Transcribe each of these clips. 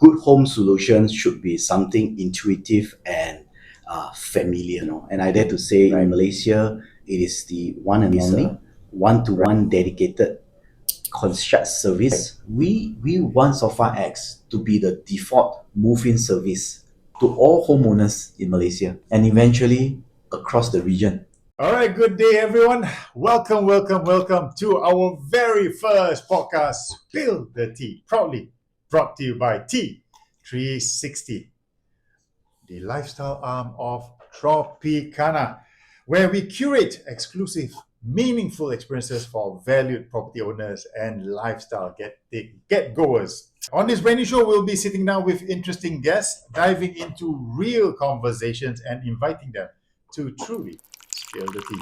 good home solutions should be something intuitive and familiar. And I dare to say in Malaysia, it is the one and only one-to-one dedicated concierge service. We want SofaX to be the default move-in service to all homeowners in Malaysia and eventually across the region. All right, good day, everyone. Welcome to our very first podcast, Spill the Tea, proudly brought to you by T360, the lifestyle arm of Tropicana, where we curate exclusive, meaningful experiences for valued property owners and lifestyle get-goers. On this brand new show, we'll be sitting down with interesting guests, diving into real conversations and inviting them to truly spill the tea.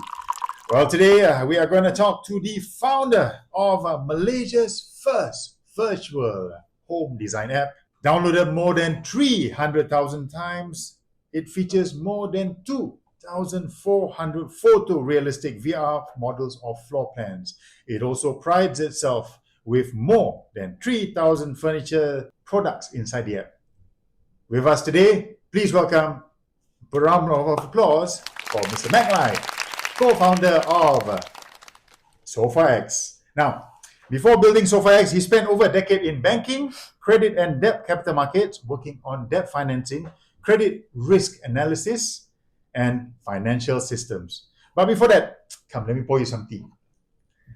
Well, today we are going to talk to the founder of Malaysia's first virtual home design app. Downloaded more than 300,000 times, it features more than 2,400 photorealistic VR models of floor plans. It also prides itself with more than 3,000 furniture products inside the app. With us today, please welcome a round of applause for Mr. Mac Lai, co-founder of SofaX. Now, before building SofaX, he spent over a decade in banking, credit and debt capital markets, working on debt financing, credit risk analysis, and financial systems. But before that, come, let me pour you some tea.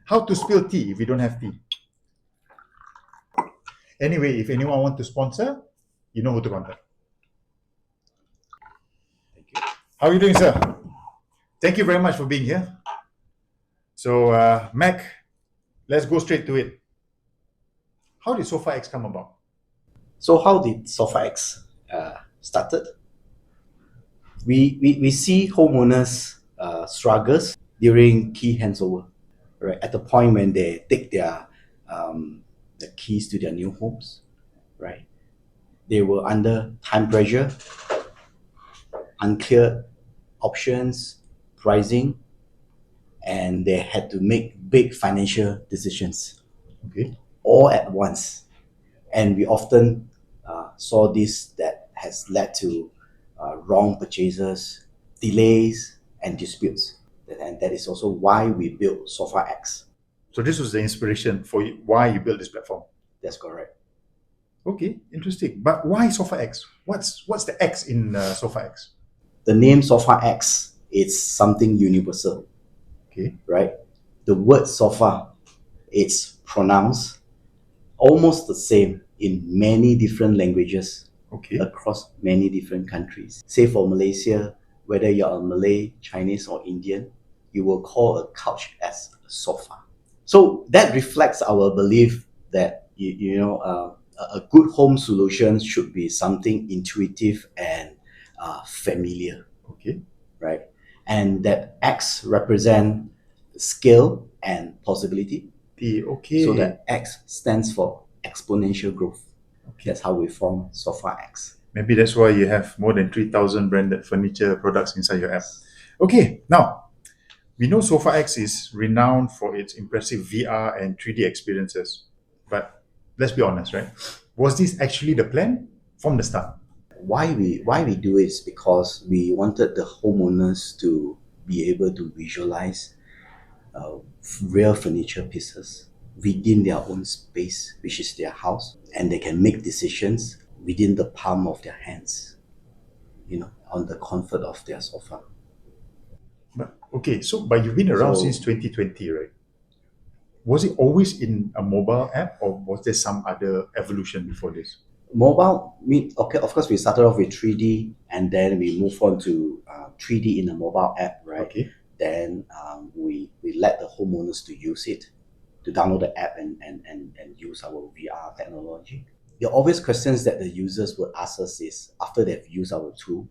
How to spill tea if you don't have tea? Anyway, if anyone wants to sponsor, you know who to contact. Thank you. How are you doing, sir? Thank you very much for being here. So, Mac, let's go straight to it. How did SofaX come about? So how did SofaX started? We see homeowners struggles during key handover, right? At the point when they take their the keys to their new homes, right? They were under time pressure, unclear options, pricing, and they had to make big financial decisions, Okay. all at once. And we often saw this that has led to wrong purchases, delays, and disputes. And that is also why we built SofaX. So this was the inspiration for you, why you built this platform. That's correct. Okay, interesting. But why SofaX? What's the X in SofaX? The name SofaX is something universal, Okay. right? The word sofa, it's pronounced almost the same in many different languages Okay. across many different countries. Say for Malaysia, whether you're a Malay, Chinese, or Indian, you will call a couch as a sofa. So that reflects our belief that a good home solution should be something intuitive and familiar, Okay. right? And that X represent scale and possibility. Okay. So that X stands for exponential growth. Okay. That's how we form SofaX. Maybe that's why you have more than 3,000 branded furniture products inside your app. Okay, now, we know SofaX is renowned for its impressive VR and 3D experiences. But let's be honest, right? Was this actually the plan from the start? Why we do it is because we wanted the homeowners to be able to visualize real furniture pieces within their own space, which is their house, and they can make decisions within the palm of their hands, on the comfort of their sofa. But you've been around So- since 2020, right? Was it always in a mobile app, or was there some other evolution before this? Mobile, of course, we started off with 3D, and then we move on to 3D in a mobile app, right? Okay. Then we let the homeowners to use it, to download the app and use our VR technology. The obvious questions that the users would ask us is, after they've used our tool,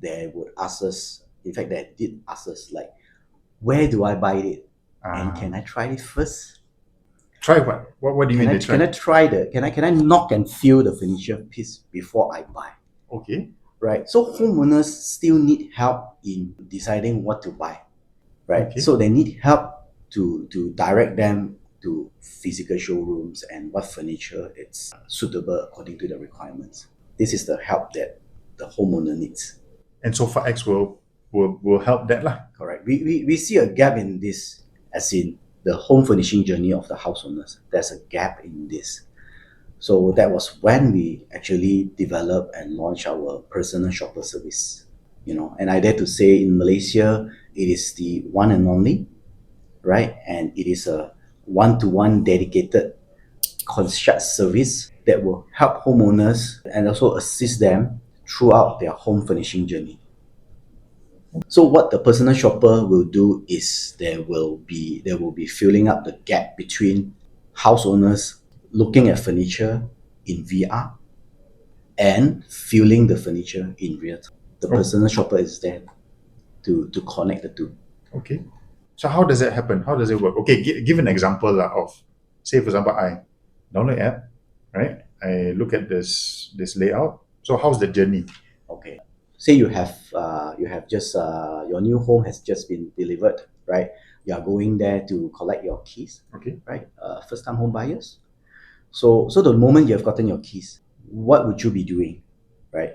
they would ask us, in fact, they did ask us, like, where do I buy it? And can I try it first? Try what? What do you mean they try? Can I knock and feel the furniture piece before I buy? Okay. Right? So homeowners still need help in deciding what to buy, right? Okay. So they need help to direct them to physical showrooms and what furniture is suitable according to the requirements. This is the help that the homeowner needs. And SofaX will help that lah. Correct. We see a gap in this, as in the home furnishing journey of the house owners. There's a gap in this. So that was when we actually developed and launched our personal shopper service. And I dare to say in Malaysia, it is the one and only, right? And it is a one-to-one dedicated concierge service that will help homeowners and also assist them throughout their home furnishing journey. So what the personal shopper will do is there will be filling up the gap between house owners looking at furniture in VR and feeling the furniture in real time. The personal shopper is there to connect the two. Okay. So how does that happen? How does it work? Okay, give an example of, say for example, I download app, right? I look at this layout. So how's the journey? Okay. Say you have just your new home has just been delivered, right? You are going there to collect your keys. Okay. Right? First time home buyers. So the moment you have gotten your keys, what would you be doing, right?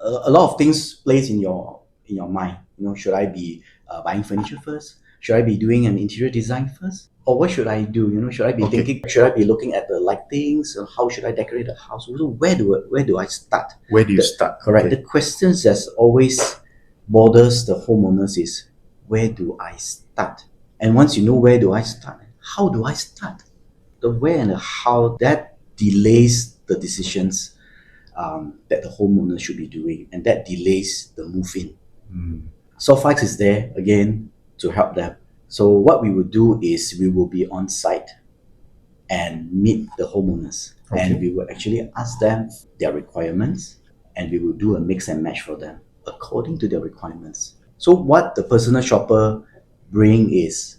A lot of things plays in your mind. Should I be buying furniture first? Should I be doing an interior design first? Or what should I do? Should I be thinking? Should I be looking at the lightings? How should I decorate the house? So where do I start? Where do you start? Correct. Okay. The questions that always bothers the homeowners is, where do I start? And once you know where do I start, how do I start? The where and the how, that delays the decisions that the homeowner should be doing, and that delays the move-in. SofaX is there again to help them. So what we will do is we will be on site and meet the homeowners, and we will actually ask them their requirements, and we will do a mix and match for them according to their requirements. So what the personal shopper bring is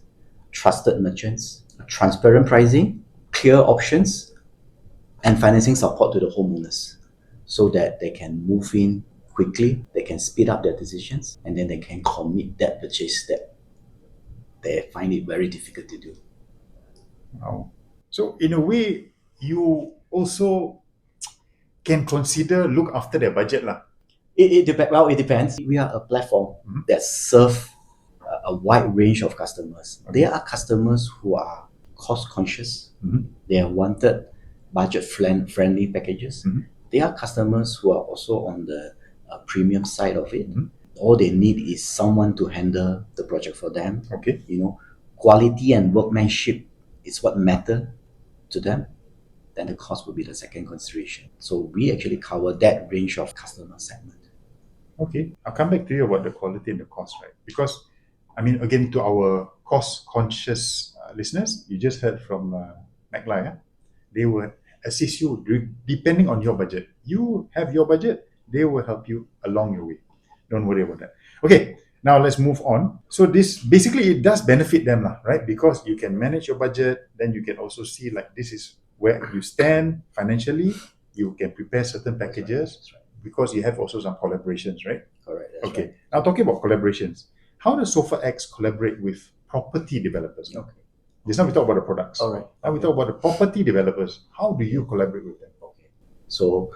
trusted merchants, transparent pricing, clear options, and financing support to the homeowners, so that they can move in quickly, they can speed up their decisions, and then they can commit that purchase that they find it very difficult to do. Wow. So in a way, you also can look after their budget lah. It depends. We are a platform that serve a wide range of customers. There are customers who are cost conscious. They have wanted budget friendly packages. There are customers who are also on the premium side of it. All they need is someone to handle the project for them. Okay. Quality and workmanship is what matter to them. Then the cost will be the second consideration. So we actually cover that range of customer segment. Okay, I'll come back to you about the quality and the cost, right? Because, again, to our cost-conscious listeners, you just heard from Mac Lai. They will assist you depending on your budget. You have your budget, they will help you along your way. Don't worry about that. Okay, now let's move on. So this, basically, it does benefit them, right? Because you can manage your budget, then you can also see this is where you stand financially. You can prepare certain packages. That's right. Because you have also some collaborations, right? Correct. Okay. Right. Now talking about collaborations, how does SofaX collaborate with property developers? Okay. Just now we talk about the products. All right. Now we talk about the property developers. How do you collaborate with them? Okay. So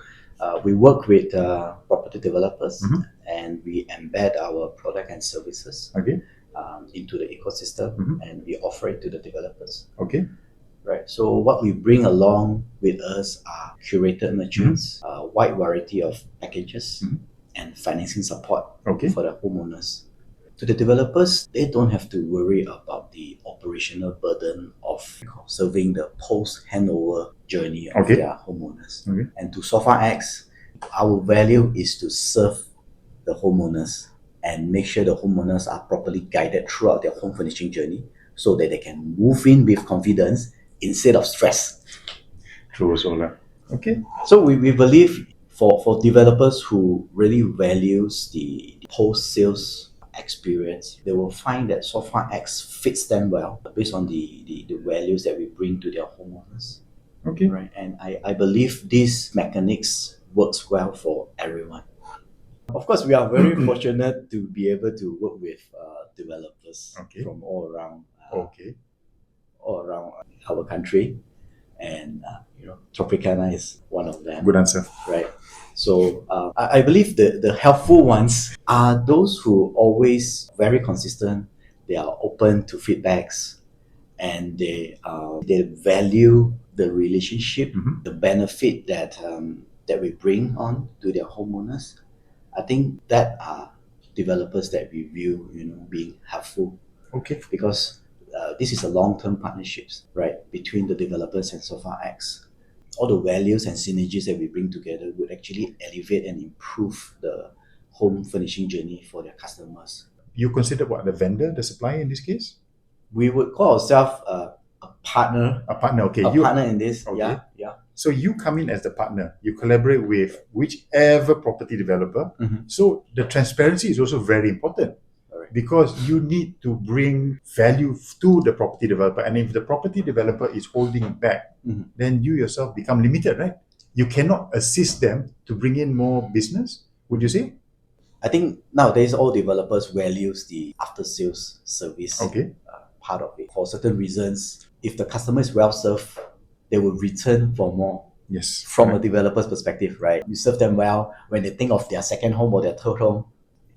we work with property developers, and we embed our product and services into the ecosystem, and we offer it to the developers. Okay. Right. So what we bring along with us are curated merchants, a wide variety of packages, and financing support for the homeowners. To the developers, they don't have to worry about the operational burden of serving the post-handover journey of their homeowners. And to SofaX, our value is to serve the homeowners and make sure the homeowners are properly guided throughout their home furnishing journey, so that they can move in with confidence instead of stress. True, Sola. Okay. So we believe for developers who really values the post-sales experience, they will find that SofaX fits them well based on the values that we bring to their homeowners. Okay. Right. And I believe this mechanics works well for everyone. Of course, we are very fortunate to be able to work with developers from all around. all around our country, and Tropicana is one of them. Good answer. Right. So I believe the helpful ones are those who always very consistent. They are open to feedbacks, and they value the relationship, the benefit that we bring on to their homeowners. I think that are developers that we view being helpful. Okay. Because this is a long-term partnerships, right, between the developers and SofaX. All the values and synergies that we bring together would actually elevate and improve the home furnishing journey for their customers. You consider what, the vendor, the supplier in this case? We would call ourselves a partner. A partner, okay. Partner in this. Okay. Yeah. So you come in as the partner. You collaborate with whichever property developer. So the transparency is also very important. Because you need to bring value to the property developer. And if the property developer is holding back, then you yourself become limited, right? You cannot assist them to bring in more business, would you say? I think nowadays all developers values the after-sales service part of it. For certain reasons, if the customer is well served, they will return for more. Yes. From a developer's perspective, right? You serve them well, when they think of their second home or their third home,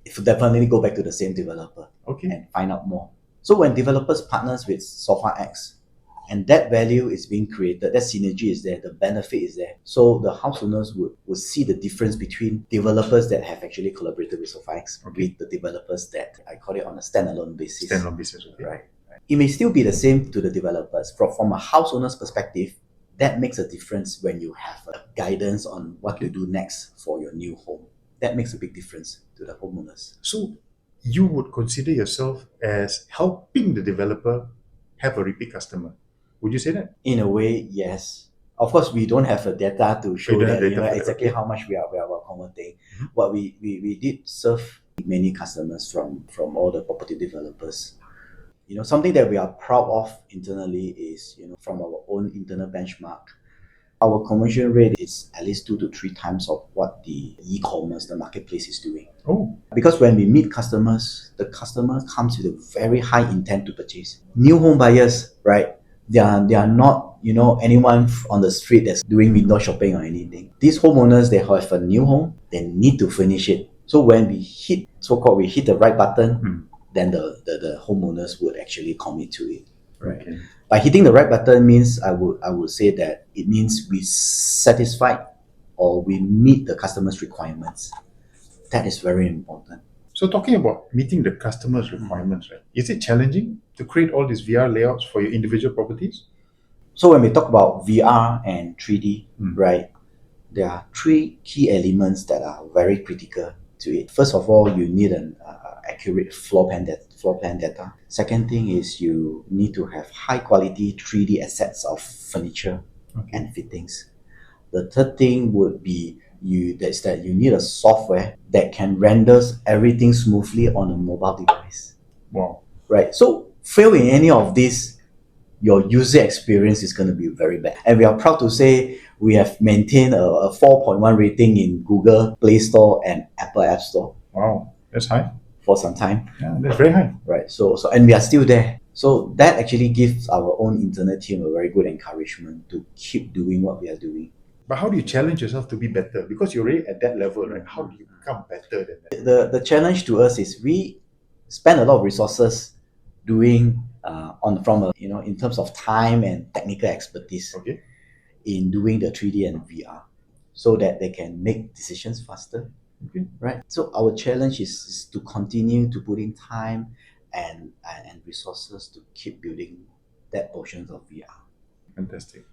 it will definitely go back to the same developer and find out more. So when developers partners with SofaX, and that value is being created, that synergy is there, the benefit is there. So the house owners would see the difference between developers that have actually collaborated with SofaX with the developers that I call it on a standalone basis. Standalone basis, Right. It may still be the same to the developers. From a house owner's perspective, that makes a difference when you have a guidance on what to do next for your new home. That makes a big difference to the homeowners. So you would consider yourself as helping the developer have a repeat customer. Would you say that? In a way, yes. Of course, we don't have the data to show that exactly how much we are accommodating. But we did serve many customers from all the property developers. Something that we are proud of internally is, from our own internal benchmark, our conversion rate is at least 2 to 3 times of what the e-commerce, the marketplace is doing. Because when we meet customers, the customer comes with a very high intent to purchase. New home buyers, right? They are not, anyone on the street that's doing window shopping or anything. These homeowners, they have a new home, they need to furnish it. So when we hit the right button, then the homeowners would actually commit to it. Right. Okay. By hitting the right button means I would say that it means we satisfy or we meet the customer's requirements. That is very important. So talking about meeting the customer's requirements, right? Is it challenging to create all these VR layouts for your individual properties? So when we talk about VR and 3D, right, there are 3 key elements that are very critical to it. First of all, you need an accurate floor plan data. Second thing is you need to have high quality 3D assets of furniture and fittings. The third thing would be you need a software that can render everything smoothly on a mobile device. Wow. Right. So fail in any of this, your user experience is going to be very bad. And we are proud to say we have maintained a 4.1 rating in Google Play Store and Apple App Store. Wow, that's high. For some time. Yeah, that's very high. Right. So and we are still there. So that actually gives our own internal team a very good encouragement to keep doing what we are doing. But how do you challenge yourself to be better? Because you're already at that level, right? How do you become better than that? The challenge to us is we spend a lot of resources doing in terms of time and technical expertise in doing the 3D and VR, so that they can make decisions faster. Right. So our challenge is to continue to put in time and resources to keep building that portions of VR. Fantastic.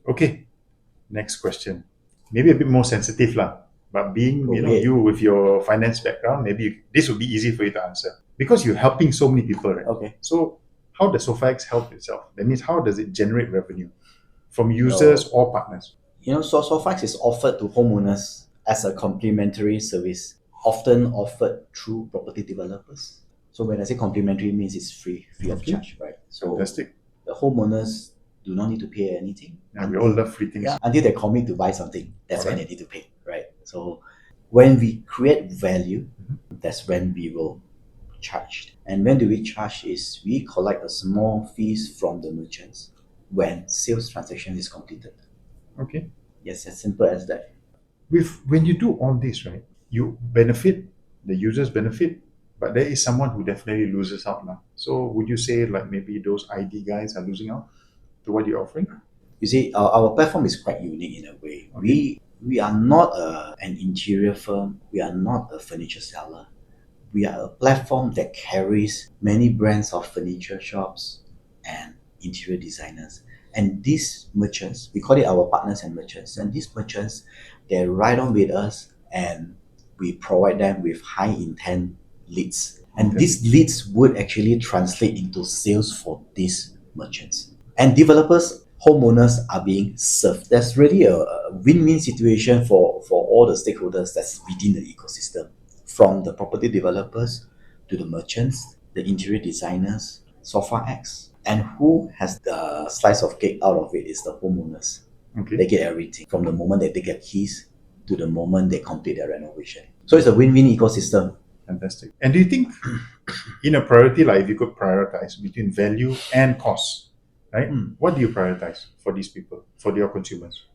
Okay. Next question. Maybe a bit more sensitive lah. But being you with your finance background, maybe this would be easy for you to answer. Because you're helping so many people, right? Okay. So how does SofaX help itself? That means how does it generate revenue from users or partners? So SofaX is offered to homeowners as a complimentary service, often offered through property developers. So when I say complimentary, it means it's free of charge, right? So fantastic. The homeowners do not need to pay anything. Yeah, we all love free things. Yeah, until they commit to buy something, that's when they need to pay, right? So when we create value, that's when we will charged. And when do we charge is we collect a small fees from the merchants when sales transaction is completed. Okay. Yes, as simple as that. When you do all this, right, you benefit, the users benefit, but there is someone who definitely loses out now. So would you say like maybe those ID guys are losing out to what you're offering? You see, our platform is quite unique in a way. Okay. We are not an interior firm. We are not a furniture seller. We are a platform that carries many brands of furniture shops and interior designers. And these merchants, we call it our partners and merchants. And these merchants, they're right on with us, and we provide them with high intent leads. And Okay. these leads would actually translate into sales for these merchants. And developers, homeowners are being served. There's really a win-win situation for all the stakeholders that's within the ecosystem, from the property developers to the merchants, the interior designers, SofaX. And who has the slice of cake out of it is the homeowners. Okay. They get everything from the moment that they get keys to the moment they complete their renovation. So it's a win-win ecosystem. Fantastic. And do you think in a priority, like if you could prioritize between value and cost, right? What do you prioritize for these people, for your consumers?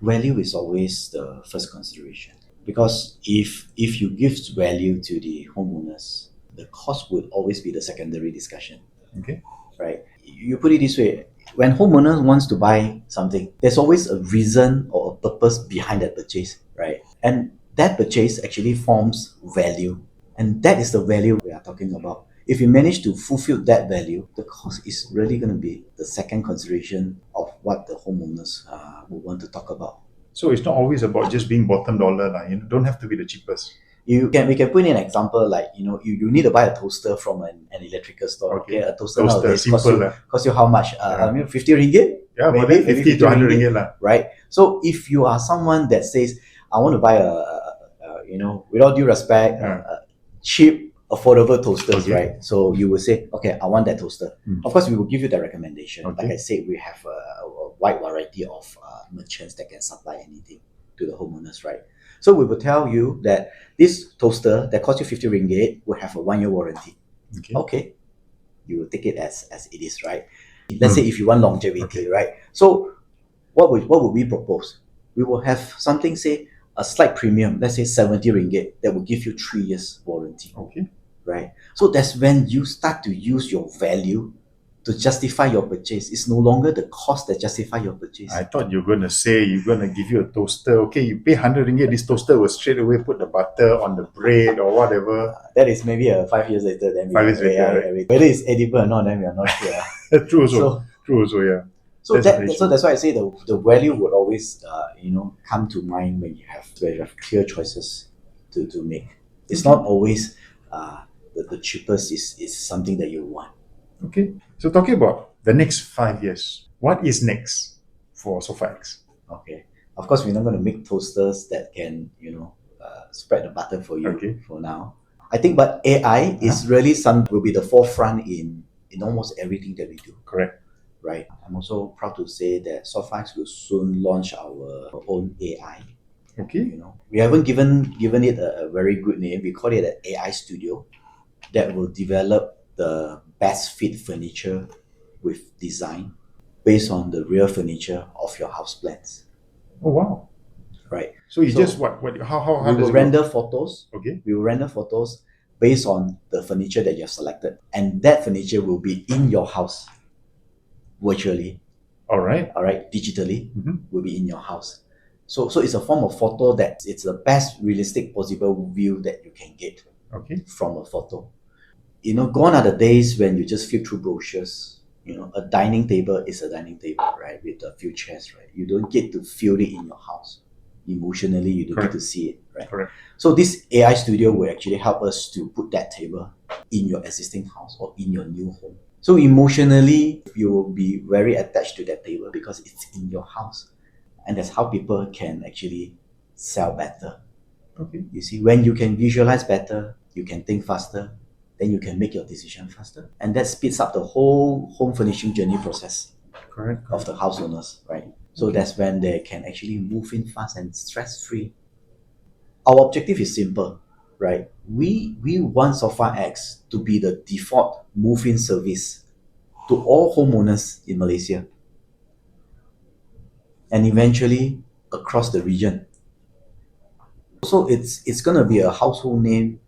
Value is always the first consideration, because if you give value to the homeowners, the cost would always be the secondary discussion, Okay. right? You put it this way: when homeowner wants to buy something, there's always a reason or a purpose behind that purchase, right? And that purchase actually forms value, and that is the value we are talking about. If you manage to fulfill that value, the cost is really going to be the second consideration of what the homeowners will want to talk about. So it's not always about just being bottom dollar. Like, you don't have to be the cheapest. We can put in an example, like you need to buy a toaster from an electrical store. Okay. A toaster Toaster, nowadays simple. cost you how much? Yeah. I mean, 50 ringgit. Yeah, Maybe maybe 50 to 100 ringgit lah. Right? So if you are someone that says, I want to buy with all due respect, cheap, affordable toasters, Okay. right? So you will say, okay, I want that toaster. Of course, we will give you the recommendation. Okay. Like I said, we have a wide variety of merchants that can supply anything to the homeowners, right? So we will tell you that this toaster that costs you 50 ringgit will have a 1-year warranty. Okay. You will take it as it is, right? Let's say if you want longevity, right? So what would we propose? We will have something, say, a slight premium, let's say 70 ringgit, that will give you 3 years warranty. Okay. Right? So that's when you start to use your value to justify your purchase. It's no longer the cost that justify your purchase. I thought you were going to say you're going to give you a toaster. Okay, you pay 100 ringgit, this toaster will straight away put the butter on the bread or whatever. That is maybe 5 years later. Then 5 years later, right? whether it's edible or not, then we are not sure. True also, yeah. So that's why I say the value would always come to mind when you have clear choices to make. It's not always the cheapest is something that you want. Okay. So talking about the next 5 years, what is next for SofaX? Okay. Of course, we're not going to make toasters that can spread the butter for you. Okay. For now, I think, but AI is really will be the forefront in almost everything that we do. Correct. Right. I'm also proud to say that SofaX will soon launch our own AI. Okay. We haven't given it a very good name. We call it an AI studio that will develop the best fit furniture with design based on the real furniture of your house plans. Oh wow. Right. So you just what how we does will it render photos. Okay. We will render photos based on the furniture that you have selected, and that furniture will be in your house virtually. All right. Digitally will be in your house. So it's a form of photo that it's the best realistic possible view that you can get from a photo. Gone are the days when you just flip through brochures. A dining table is a dining table, right? With a few chairs, right? You don't get to feel it in your house. Emotionally, you don't get to see it, right? Correct. So this AI studio will actually help us to put that table in your existing house or in your new home. So emotionally, you will be very attached to that table because it's in your house. And that's how people can actually sell better. Okay. You see, when you can visualize better, you can think faster, then you can make your decision faster. And that speeds up the whole home furnishing journey process. Correct. Of the house owners, right? So that's when they can actually move in fast and stress-free. Our objective is simple. right? We want SofaX to be the default move-in service to all homeowners in Malaysia and eventually across the region. So it's gonna be a household name,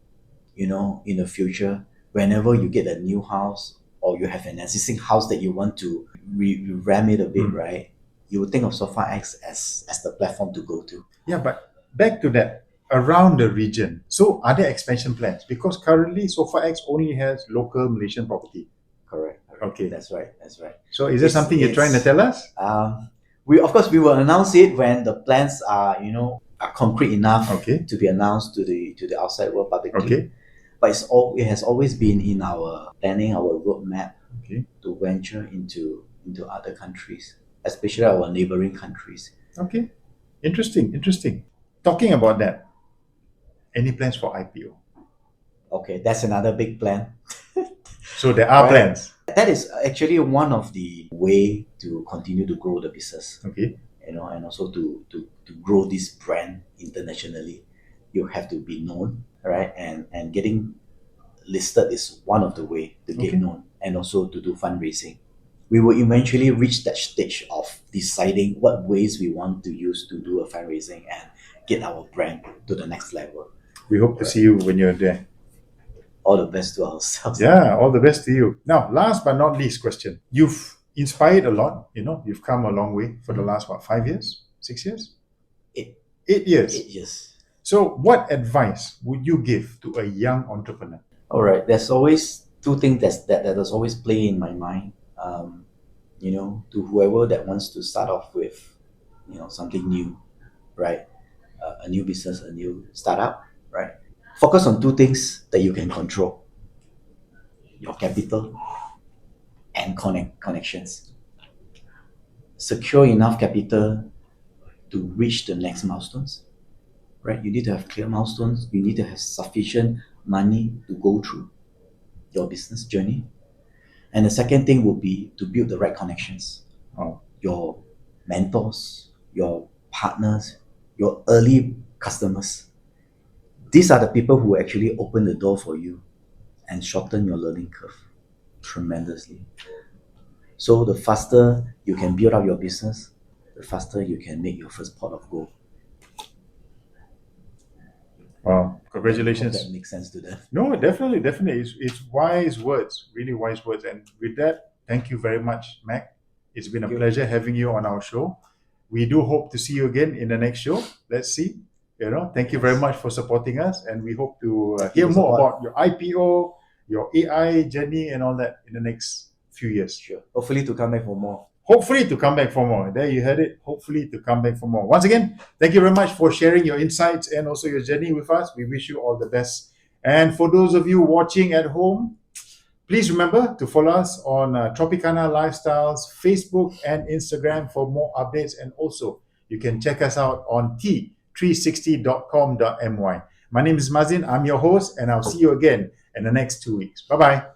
in the future. Whenever you get a new house or you have an existing house that you want to revamp it a bit, right? You would think of SofaX as the platform to go to. Yeah, but back to that, around the region. So are there expansion plans? Because currently SofaX only has local Malaysian property. Correct. Okay. That's right. That's right. So is there something you're trying to tell us? We of course we will announce it when the plans are concrete enough Okay. to be announced to the outside world publicly. Okay. But it has always been in our planning, our roadmap, Okay. to venture into other countries, especially our neighboring countries. Okay. Interesting. Talking about that, any plans for IPO? Okay, that's another big plan. So there are Right. plans. That is actually one of the way to continue to grow the business, Okay. and also to grow this brand internationally. You have to be known, right? And getting listed is one of the way to get Okay. known, and also to do fundraising. We will eventually reach that stage of deciding what ways we want to use to do a fundraising and get our brand to the next level. We hope to see you when you're there. All the best to ourselves. Yeah, all the best to you. Now, last but not least question. You've inspired a lot, you've come a long way for the last, 5 years? 6 years? Eight. 8 years. 8 years. So what advice would you give to a young entrepreneur? All right. There's always two things that does always play in my mind. To whoever that wants to start off with, something new, right? A new business, a new startup, right? Focus on two things that you can control: your capital and connections. Secure enough capital to reach the next milestones, right? You need to have clear milestones. You need to have sufficient money to go through your business journey. And the second thing would be to build the right connections. Your mentors, your partners, your early customers. These are the people who actually open the door for you and shorten your learning curve tremendously. So the faster you can build up your business, the faster you can make your first pot of gold. Wow, Hope congratulations. that makes sense to them. No, definitely. It's wise words, really wise words. And with that, thank you very much, Mac. It's been a pleasure having you on our show. We do hope to see you again in the next show. Let's see. Thank you very much for supporting us, and we hope to hear more about your IPO, your AI journey, and all that in the next few years. Sure. Hopefully to come back for more. Hopefully to come back for more. There you heard it. Hopefully to come back for more. Once again, thank you very much for sharing your insights and also your journey with us. We wish you all the best. And for those of you watching at home, please remember to follow us on Tropicana Lifestyles, Facebook and Instagram for more updates. And also, you can check us out on t360.com.my. My name is Mazin. I'm your host, and I'll see you again in the next 2 weeks. Bye-bye.